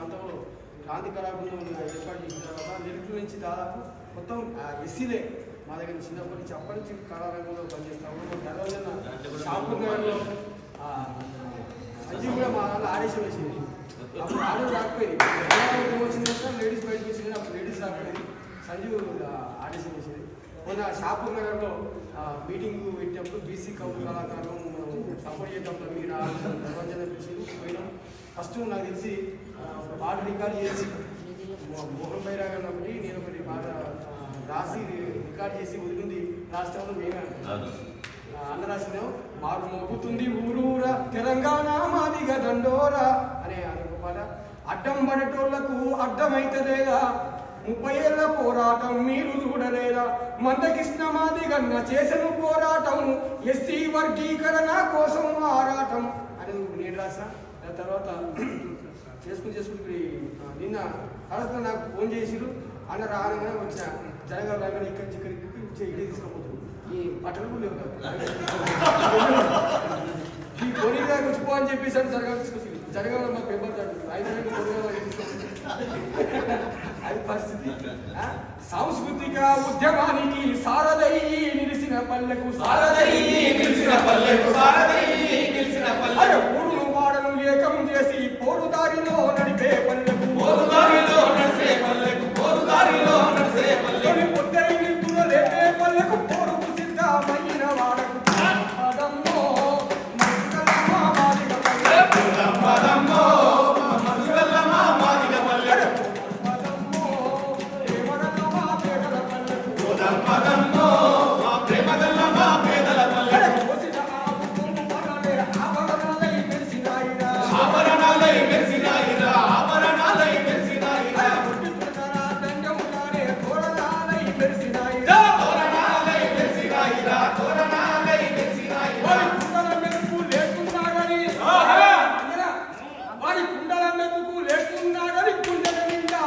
ప్రాంతంలో క్రాంతి కళాబృందం ఏర్పాటు చేసిన తర్వాత నిరుకుల నుంచి దాదాపు మొత్తం ఎస్సీలే మా దగ్గర చిన్నప్పటి నుంచి అప్పటి నుంచి కళారంగంలో పనిచేస్తాము. గర్వజన షాపూర్ నగర్లో సంజీవ్ కూడా మా నాన్న ఆదేశం వేసింది. అప్పుడు ఆడలు రాకపోయింది, వచ్చిందంటే లేడీస్ బయటకు వచ్చింది, అప్పుడు లేడీస్ రాకపోయింది. సంజీవ్ ఆదేశం వేసింది. మొన్న షాపూర్ నగర్లో మీటింగ్ పెట్టినప్పుడు బీసీ కౌలు కళాకారులు మనం సపోర్ట్ చేద్దాం మీరు గర్వజన పిలిచి పోయినాం. ఫస్ట్ నాకు తెలిసి ఒక పాట రికార్డ్ చేసి మోహన్ బైరా గారు ఒకటి నేను ఒకటి పాట రాసి రికార్డ్ చేసి వదిలింది రాష్ట్రంలో మేమే అన్న రాసినాం. మాకు మోగుతుంది ఊరూరా తెలంగాణ మాదిగా దండోరా అనే ఒక పాట. అడ్డం పడేటోళ్లకు అడ్డమైతలేదా 30 ఏళ్ల పోరాటం మీరు చూడలేదా, మందకృష్ణ మాదిగన్న చేసను పోరాటం, ఎస్సీ వర్గీకరణ కోసం ఆరాటం అని నేను రాసిన. దాని తర్వాత చేసుకుని నిన్న తర్వాత నాకు ఫోన్ చేసిరు. అన్న రాగానే వచ్చిన జనగారు రాగానే ఇక్కడికి ఇదే తీసుకుపోతుంది ఈ బట్టలు కూడా లేవు ఈ కొనిగా వచ్చిపో అని చెప్పేసి అని జరగాలి తీసుకొచ్చింది. జరగాలి మాకు పేపర్ అది పరిస్థితి. సాంస్కృతిక ఉద్యమానికి సారథై నిలిచిన పల్లెకు ఊరును వాడను ఏకం చేసి పోరుదారిలో నడిపే పల్లెకు లేపే పల్లెకు పోరుకు సిద్ధమైన వాడకు వారి కుండల మెతుకు లేకున్నాడని గుండెల నిండా